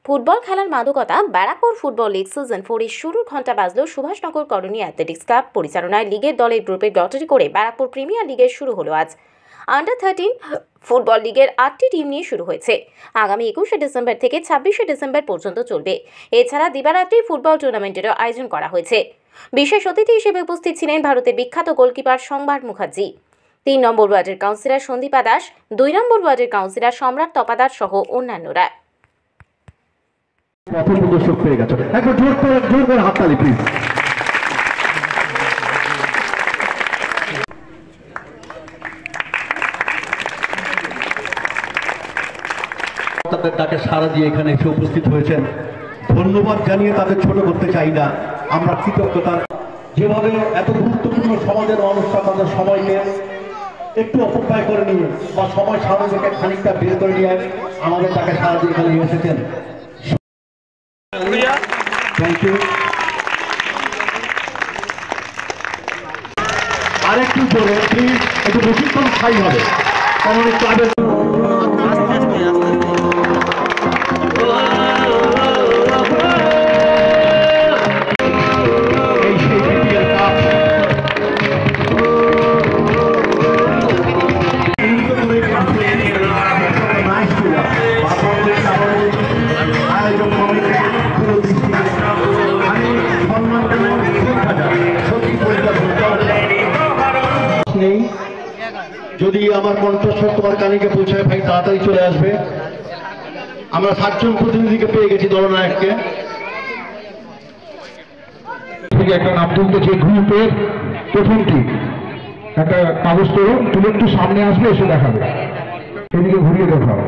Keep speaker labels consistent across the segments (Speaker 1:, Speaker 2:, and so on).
Speaker 1: Football খেলার মাদকতা Barrackpore football league season 4 এর শুরুর ঘণ্টা বাজলো সুভাষনগর কলোনি অ্যাথলেটিক্স ক্লাব পরিচালনায় লিগের দলের গ্রুপের লটারি করে ব্যারাকপুর প্রিমিয়ার লিগের শুরু হলো আজ। আন্ডার 13 ফুটবল লিগের 8টি টিম নিয়ে শুরু হয়েছে। আগামী 21শে ডিসেম্বর থেকে 26শে ডিসেম্বর পর্যন্ত চলবে। এছাড়া দিবারাত্রি ফুটবল টুর্নামেন্টেরও আয়োজন করা হয়েছে। বিশেষ অতিথি হিসেবে উপস্থিত ছিলেন ভারতের বিখ্যাত গোলকিপার সংবার মুখার্জি, 3 নম্বর ওয়ার্ডের কাউন্সিলর সন্দীপা দাস, 2 নম্বর ওয়ার্ডের কাউন্সিলর সম্রাট তপাদার সহ অন্যান্যরা।
Speaker 2: দর্শক পেয়ে গেছে, একবার জোর করে হাততালি প্লিজ। তাদের ডাকে সাড়া দিয়ে এখানে এসে উপস্থিত হয়েছেন, ধন্যবাদ জানিয়ে তাদের ছোট করতে চাই না। আমরা কৃতজ্ঞতা, যেভাবে এত গুরুত্বপূর্ণ সমাজের অনুষ্ঠান তাদের সময়কে একটু অপব্যয় করে নিয়ে বা সময় সামনে থেকে খানিকটা বের করে নিয়ে আমাদের ডাকে সাড়া দিয়ে এখানে এসেছেন। Thank you. আরেকটু জোরে প্লিজ, একটু বেশিক্ষণ স্থায়ী হবে কারণ ক্লাবের যদি আমার কণ্ঠস্বর তোমার কানে পৌঁছায় ভাই তাড়াতাড়ি চলে আসবে। আমরা 7 জন প্রতিনিধিকে পেয়ে গেছি, দলনায়ককে থেকে একটা নাম তুলতে, যে গ্রুপের প্রথম টিম একটা কাগজ তুলে একটু সামনে আসবে, এসে দেখাবে। এদিকে ঘুরিয়ে দেখাও,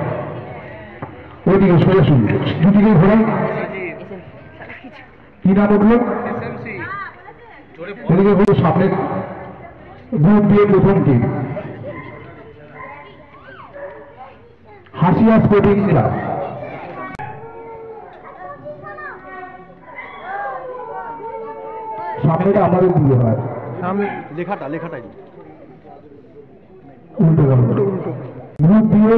Speaker 2: ওইদিকে সোজাসুজি দুদিকে ঘোরা। কি নাম উঠলো? এদিকে ঘুরে সামনে গ্রুপ দিয়ে প্রথম টিম হাসিয়া স্পোর্টিং ক্লাব। সামনেটা আমাদের দিকে হয়, সামনে লেখাটাই উল্টো গ্রুপ দিয়ে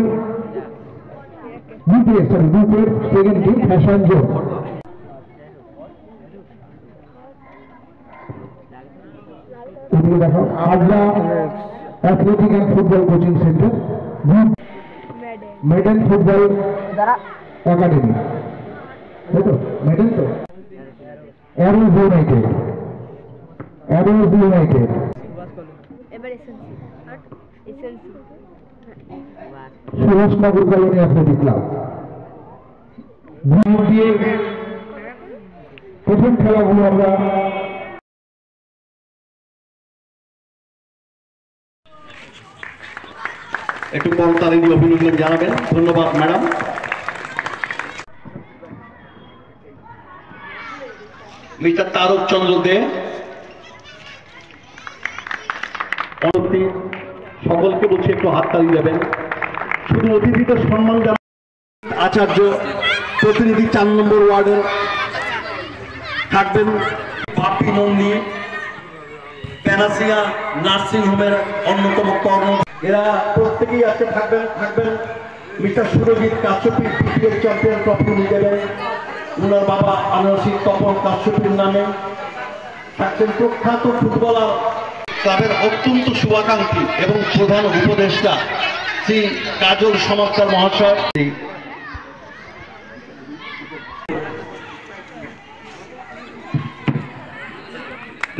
Speaker 2: গ্রুপের সেকেন্ড টিম ফ্যাশন জোন। এদিকে দেখো আজরা athletic and football coaching centre, group মেডেন ফুটবল একাডেমি, তাই তো? মেডেন তো arrows united, Subhashnagar colony athletic club. Group দিয়ে প্রথম খেলাগুলো আমরা একটু করতালি দিয়ে অভিনন্দন জানাবেন। ধন্যবাদ ম্যাডাম। মিস্টার তারক চন্দ্র দে, সকলকে বলছি একটু হাততালি দেবেন। শুধু অতিথিদের সম্মান জানান। আচার্য প্রতিনিধি 4 নম্বর ওয়ার্ডের থাকবেন বাপি নন্দী, প্যানাসিয়া নার্সিং হোমের অন্যতম কর্ম। এরা প্রত্যেকেই আজকে থাকবেন। Mister Surajit Kashyapi BPL champion trophy নিয়ে যাবেন, ওনার বাবা আনোয়ার তপন কাশ্যপীর নামে। থাকছেন প্রখ্যাত ফুটবলার, ক্লাবের অত্যন্ত শুভাকাঙ্ক্ষী এবং প্রধান উপদেষ্টা শ্রী কাজল সমাজকার মহাশয়।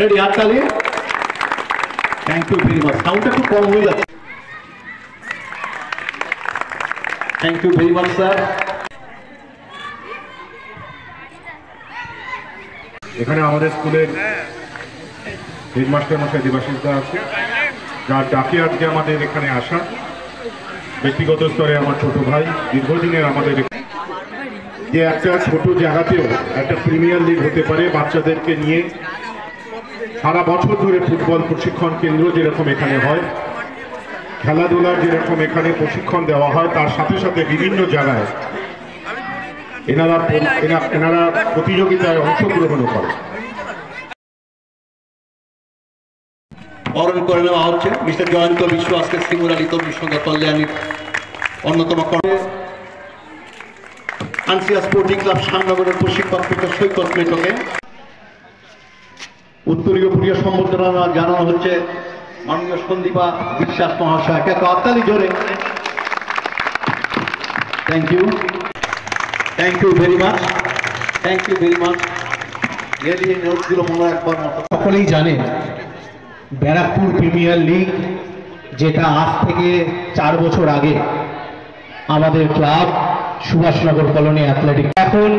Speaker 2: রেডি? হাততালি। Thank you very much. সাউন্ডটা একটু কম হয়ে যাচ্ছে। Thank you very much sir.
Speaker 3: এখানে আমাদের স্কুলের হেডমাস্টার মশাই দেবাশিস দা আছে, যার ডাকে আজকে আমাদের এখানে আসা। ব্যক্তিগত স্তরে আমার ছোট ভাই, দীর্ঘদিনের আমাদের যে একটা ছোট জায়গাতেও একটা প্রিমিয়ার লিগ হতে পারে বাচ্চাদেরকে নিয়ে। সারা বছর ধরে ফুটবল প্রশিক্ষণ কেন্দ্র যেরকম এখানে হয়, খেলাধুলার যেরকম এখানে প্রশিক্ষণ দেওয়া হয়, তার সাথে সাথে বিভিন্ন জায়গায় এনারা প্রতিযোগিতায় অংশগ্রহণও করে।
Speaker 2: বরণ করে নেওয়া হচ্ছে মিস্টার জয়ন্ত বিশ্ব, আজকে সিঙ্গুর আলী তরুণ সংঘ কল্যাণীর অন্যতম আনসিয়া স্পোর্টিং ক্লাব শ্যামনগরের প্রশিক্ষক মিস্টার সৈকত মৃতকে উত্তরীয় প্রিয় সম্বর্ধনা জানানো হচ্ছে মাননীয় সন্দীপা বিশ্বাস মহাশয়কে। হাততালি জোরে। Thank you very much, thank you very much. Really নোটগুলো মনে একবার মতো।
Speaker 4: সকলেই জানেন ব্যারাকপুর প্রিমিয়ার লিগ, যেটা আজ থেকে 4 বছর আগে আমাদের ক্লাব সুভাষনগর কলোনি অ্যাথলেটিক এখন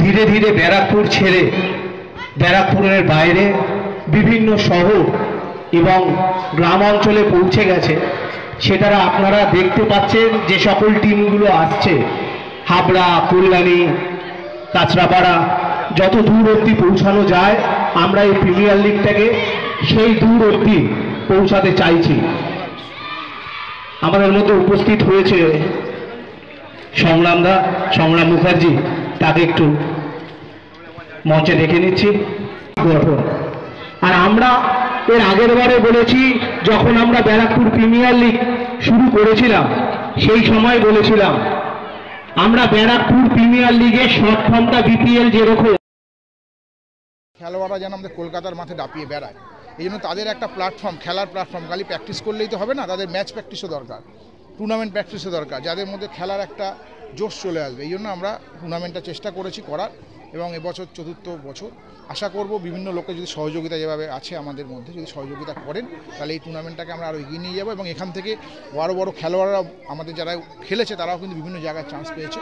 Speaker 4: ধীরে ধীরে ব্যারাকপুর ছেড়ে ব্যারাকপুরের বাইরে বিভিন্ন শহর এবং গ্রাম অঞ্চলে পৌঁছে গেছে। সেটা আপনারা দেখতে পাচ্ছেন যে সকল টিমগুলো আসছে, হাবড়া, কল্যাণী, কাঁচরাপাড়া, যত দূর অবধি পৌঁছানো যায় আমরা এই প্রিমিয়ার লিগটাকে সেই দূর অবধি পৌঁছাতে চাইছি। আমাদের মধ্যে উপস্থিত হয়েছে সংগ্রাম মুখার্জি, তাকে একটু মঞ্চে ডেকে নিচ্ছি। আর আমরা এর আগের বারে বলেছি, যখন আমরা ব্যারাকপুর প্রিমিয়ার লিগ শুরু করেছিলাম সেই সময় বলেছিলাম আমরা ব্যারাকপুর প্রিমিয়ার লিগের শর্ট ফর্মটা বিপিএল যেরকম
Speaker 5: খেলোয়াড়রা যেন আমাদের কলকাতার মাঠে দাপিয়ে বেড়ায়, এই জন্য তাদের একটা প্ল্যাটফর্ম, খেলার প্ল্যাটফর্ম। খালি প্র্যাকটিস করলেই তো হবে না, তাদের ম্যাচ প্র্যাকটিসও দরকার, টুর্নামেন্ট প্র্যাকটিসও দরকার, যাদের মধ্যে খেলার একটা জোশ চলে আসবে। এই জন্য আমরা টুর্নামেন্টটা চেষ্টা করেছি করার, এবং এবছর 4র্থ বছর। আশা করব বিভিন্ন লোকের যদি সহযোগিতা যেভাবে আছে আমাদের মধ্যে, যদি সহযোগিতা করেন তাহলে এই টুর্নামেন্টটাকে আমরা আরও এগিয়ে নিয়ে যাবো, এবং এখান থেকে বড় বড় খেলোয়াড়রা আমাদের যারা খেলেছে তারাও কিন্তু বিভিন্ন জায়গায় চান্স পেয়েছে।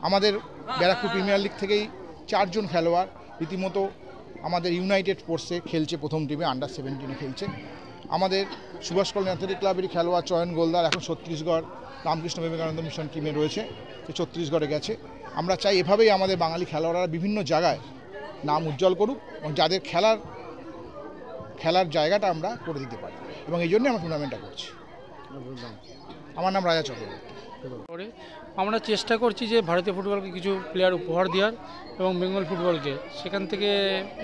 Speaker 5: আমাদের ব্যারাকপুর প্রিমিয়ার লিগ থেকেই 4 জন খেলোয়াড় রীতিমতো আমাদের ইউনাইটেড স্পোর্টসে খেলছে, প্রথম টিমে আন্ডার 17 খেলছে। আমাদের সুভাষ কলোনি অ্যাথলেটিক ক্লাবেরই খেলোয়াড় চয়ন গোলদার এখন ছত্তিশগড় রামকৃষ্ণ বিবেকানন্দ মিশন টিমে রয়েছে, সে ছত্তিশগড়ে গেছে। আমরা চাই এভাবেই আমাদের বাঙালি খেলোয়াড়রা বিভিন্ন জায়গায় নাম উজ্জ্বল করুক, এবং যাদের খেলার জায়গাটা আমরা করে দিতে পারি, এবং এই জন্যই আমরা টুর্নামেন্টটা করছি। আমার নাম রাজা চক্রবর্তী।
Speaker 6: আমরা চেষ্টা করছি যে ভারতীয় ফুটবলকে কিছু প্লেয়ার উপহার দেওয়ার, এবং বেঙ্গল ফুটবলকে সেখান থেকে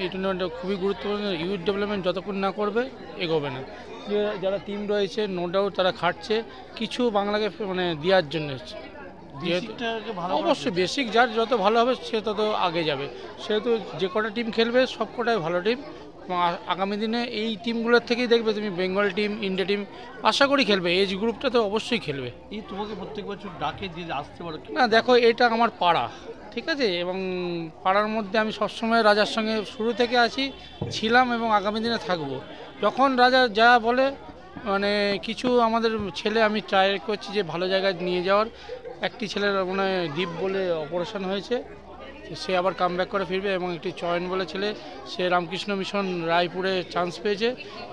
Speaker 6: এই টুর্নামেন্টটা খুবই গুরুত্বপূর্ণ। ইউথ ডেভেলপমেন্ট যতক্ষণ না করবে এগোবে না। যে যারা টিম রয়েছে নো ডাউট তারা খাটছে কিছু বাংলাকে দেওয়ার জন্য। অবশ্যই বেসিক যার যত ভালো হবে সে তত আগে যাবে। সেহেতু যে কটা টিম খেলবে সব কটাই ভালো টিম, এবং আগামী দিনে এই টিমগুলোর থেকেই দেখবে তুমি বেঙ্গল টিম, ইন্ডিয়া টিম আশা করি খেলবে। এজ গ্রুপটা তো অবশ্যই খেলবে।
Speaker 7: এই তোমাকে প্রত্যেক বছর ডাকে দিয়ে আসতে পারো
Speaker 6: না, দেখো এটা আমার পাড়া, ঠিক আছে, এবং পাড়ার মধ্যে আমি সবসময় রাজার সঙ্গে শুরু থেকে ছিলাম এবং আগামী দিনে থাকবো। যখন রাজা যা বলে কিছু আমাদের ছেলে আমি ট্রাই করছি যে ভালো জায়গায় নিয়ে যাওয়ার। একটি ছেলের দ্বীপ বলে অপারেশন হয়েছে, সে আবার কামব্যাক করে ফিরবে, এবং একটি চয়ন বলে ছেলে, সে রামকৃষ্ণ মিশন রায়পুরে চান্স পেয়েছে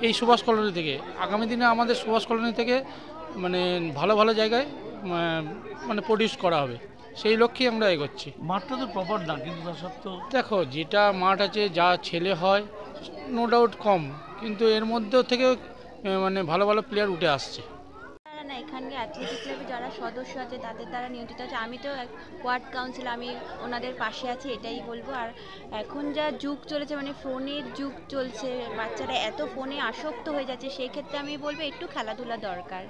Speaker 6: এই সুভাষ কলোনি থেকে। আগামী দিনে আমাদের সুভাষ কলোনি থেকে ভালো ভালো জায়গায় প্রডিউস করা হবে, সেই লক্ষ্যেই আমরা এগোচ্ছি।
Speaker 7: মাঠটা তো প্রপার না, কিন্তু তার সত্ত্বেও
Speaker 6: দেখো যেটা মাঠ আছে, যা ছেলে হয় নো ডাউট কম, কিন্তু এর মধ্যেও থেকে ভালো ভালো প্লেয়ার উঠে আসছে।
Speaker 8: না, এখানকার অ্যাথলেটিক ক্লাবে যারা সদস্য আছে তাদের দ্বারা নিয়ন্ত্রিত আছে। আমি তো ওয়ার্ড কাউন্সিল, আমি ওনাদের পাশে আছি, এটাই বলবো। আর এখন যা যুগ চলেছে, ফোনের যুগ চলছে, বাচ্চারা এত ফোনে আসক্ত হয়ে যাচ্ছে, সেই ক্ষেত্রে আমি বলবো একটু খেলাধুলা দরকার।